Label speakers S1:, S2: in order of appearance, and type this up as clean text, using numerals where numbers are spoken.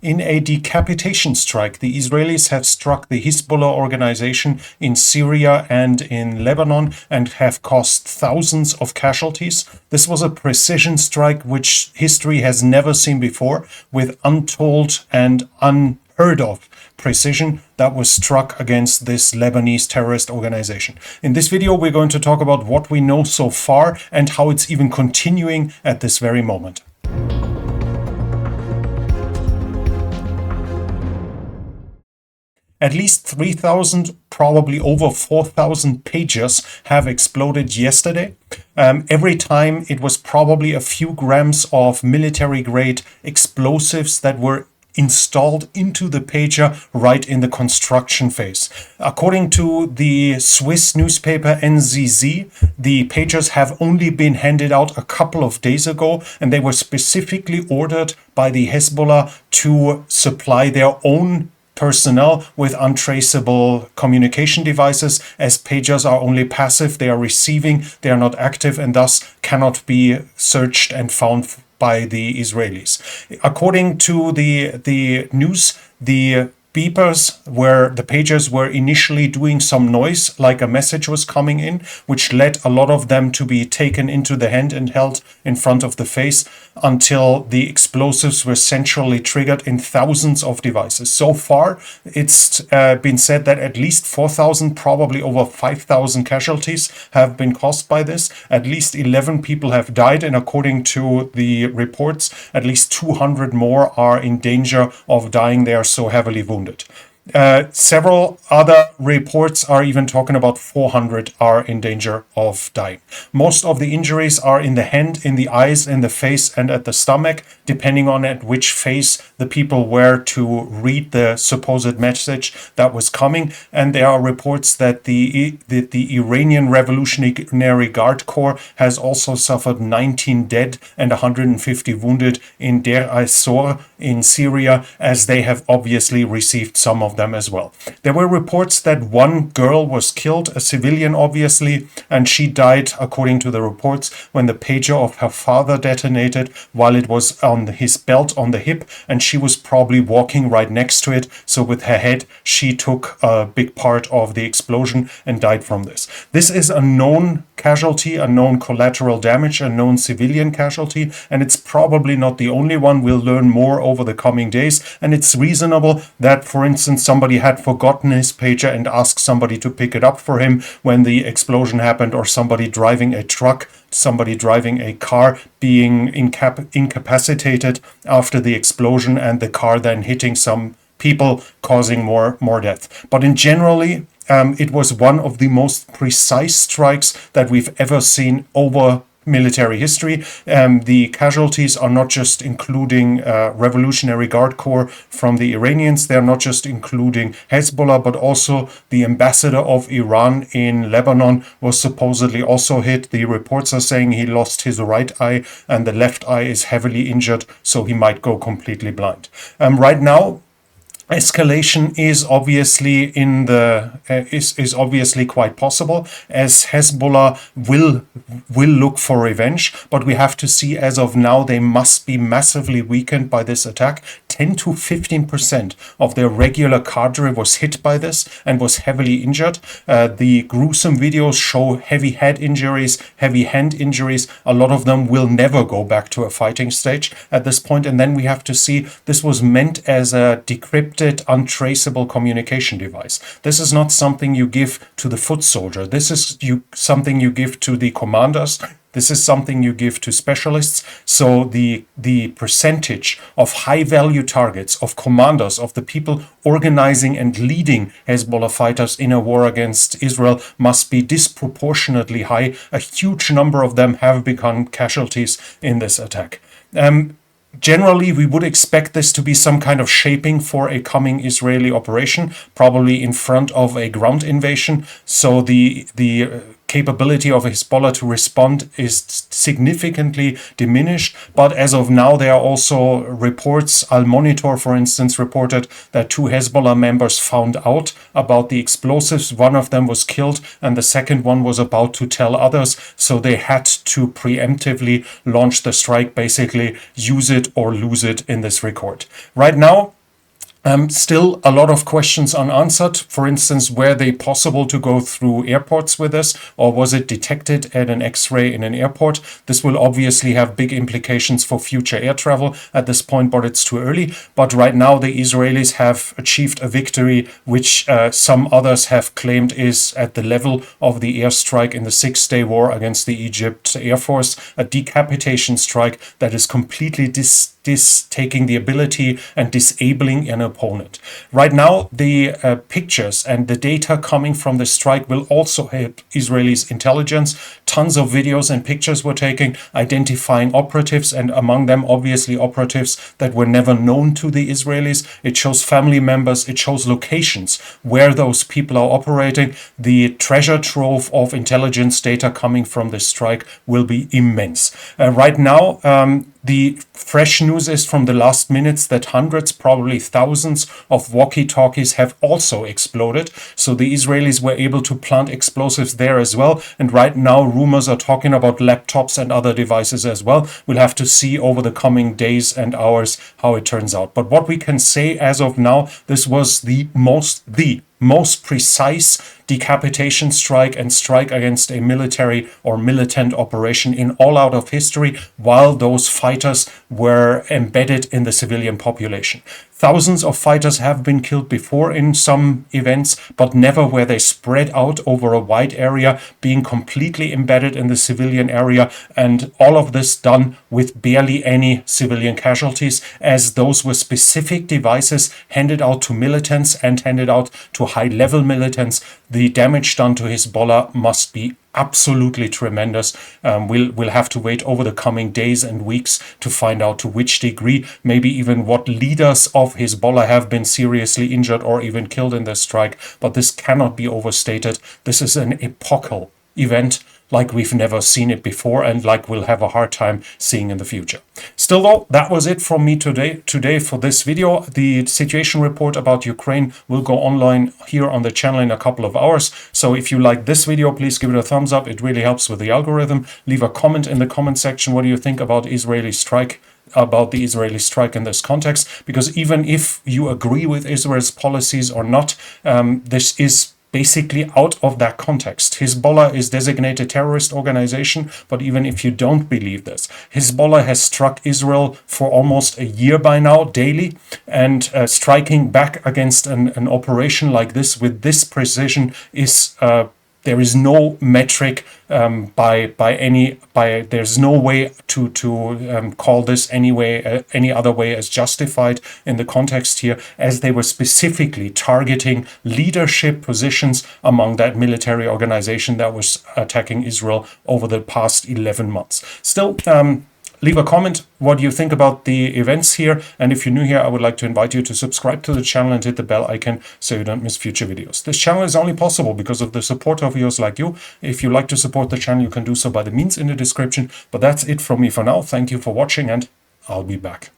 S1: In a decapitation strike, the Israelis have struck the Hezbollah organization in Syria and in Lebanon and have caused thousands of casualties. This was a precision strike which history has never seen before, with untold and unheard of precision that was struck against this Lebanese terrorist organization. In this video, we're going to talk about what we know so far and how it's even continuing at this very moment. At least 3,000, probably over 4,000 pages have exploded yesterday. Every time it was probably a few grams of military-grade explosives that were installed into the pager right in the construction phase. According to the Swiss newspaper NZZ, the pagers have only been handed out a couple of days ago, and they were specifically ordered by the Hezbollah to supply their own personnel with untraceable communication devices, as pagers are only passive, they are receiving, they are not active, and thus cannot be searched and found by the Israelis. According to the news, the pagers were initially doing some noise, like a message was coming in, which led a lot of them to be taken into the hand and held in front of the face until the explosives were centrally triggered in thousands of devices. So far, it's been said that at least 4,000, probably over 5,000 casualties have been caused by this. At least 11 people have died, and according to the reports, at least 200 more are in danger of dying. They are so heavily wounded. Several other reports are even talking about 400 are in danger of dying. Most of the injuries are in the hand, in the eyes, in the face, and at the stomach, depending on at which phase the people were to read the supposed message that was coming. And there are reports that the Iranian Revolutionary Guard Corps has also suffered 19 dead and 150 wounded in Deir ez-Zor in Syria, as they have obviously received some of them as well. There were reports that one girl was killed, a civilian obviously, and she died, according to the reports, when the pager of her father detonated while it was on his belt on the hip, and she was probably walking right next to it. So with her head, she took a big part of the explosion and died from this. This is a known casualty, a known collateral damage, a known civilian casualty, and it's probably not the only one. We'll learn more over the coming days, and it's reasonable that, for instance, somebody had forgotten his pager and asked somebody to pick it up for him when the explosion happened, or somebody driving a truck, somebody driving a car being incapacitated after the explosion, and the car then hitting some people, causing more death. But in generally, it was one of the most precise strikes that we've ever seen over military history. The casualties are not just including Revolutionary Guard Corps from the Iranians, they're not just including Hezbollah, but also the ambassador of Iran in Lebanon was supposedly also hit. The reports are saying he lost his right eye and the left eye is heavily injured, so he might go completely blind. Right now, escalation is obviously is obviously quite possible, as Hezbollah will look for revenge, but we have to see, as of now, they must be massively weakened by this attack. 10 to 15% of their regular cadre was hit by this and was heavily injured. The gruesome videos show heavy head injuries, heavy hand injuries. A lot of them will never go back to a fighting stage at this point. And then we have to see, this was meant as a decrypted, untraceable communication device. This is not something you give to the foot soldier. This is something you give to the commanders. This is something you give to specialists. So the percentage of high-value targets, of commanders, of the people organizing and leading Hezbollah fighters in a war against Israel must be disproportionately high. A huge number of them have become casualties in this attack. Generally, we would expect this to be some kind of shaping for a coming Israeli operation, probably in front of a ground invasion. So the capability of Hezbollah to respond is significantly diminished. But as of now, there are also reports. Al Monitor, for instance, reported that 2 Hezbollah members found out about the explosives. One of them was killed and the second one was about to tell others. So they had to preemptively launch the strike, basically use it or lose it in this record. Right now, still a lot of questions unanswered. For instance, were they possible to go through airports with this, or was it detected at an X-ray in an airport? This will obviously have big implications for future air travel at this point, but it's too early. But right now, the Israelis have achieved a victory, which some others have claimed is at the level of the airstrike in the Six-Day War against the Egypt Air Force, a decapitation strike that is completely taking the ability and disabling an opponent. Right now, the pictures and the data coming from the strike will also help Israelis' intelligence. Tons of videos and pictures were taken identifying operatives, and among them, obviously, operatives that were never known to the Israelis. It shows family members, it shows locations where those people are operating. The treasure trove of intelligence data coming from the strike will be immense. Right now, the fresh news is from the last minutes that hundreds, probably thousands of walkie-talkies have also exploded. So the Israelis were able to plant explosives there as well. And right now, rumors are talking about laptops and other devices as well. We'll have to see over the coming days and hours how it turns out. But what we can say as of now, this was the most precise decapitation strike and strike against a military or militant operation in all out of history, while those fighters were embedded in the civilian population. Thousands of fighters have been killed before in some events, but never were they spread out over a wide area, being completely embedded in the civilian area, and all of this done with barely any civilian casualties, as those were specific devices handed out to militants and handed out to high-level militants. The damage done to Hezbollah must be absolutely tremendous. We'll have to wait over the coming days and weeks to find out to which degree, maybe even what leaders of Hezbollah have been seriously injured or even killed in this strike. But this cannot be overstated. This is an epochal event like we've never seen it before and like we'll have a hard time seeing in the future. Still though, that was it from me today for this video. The situation report about Ukraine will go online here on the channel in a couple of hours. So if you like this video, please give it a thumbs up. It really helps with the algorithm. Leave a comment in the comment section. What do you think about the Israeli strike in this context? Because even if you agree with Israel's policies or not, this is basically out of that context. Hezbollah is designated terrorist organization, but even if you don't believe this, Hezbollah has struck Israel for almost a year by now, daily, and striking back against an operation like this with this precision is there is no metric there's no way to call this any other way as justified in the context here, as they were specifically targeting leadership positions among that military organization that was attacking Israel over the past 11 months. Still, leave a comment. What do you think about the events here? And if you're new here, I would like to invite you to subscribe to the channel and hit the bell icon so you don't miss future videos. This channel is only possible because of the support of viewers like you. If you like to support the channel, you can do so by the means in the description. But that's it from me for now. Thank you for watching, and I'll be back.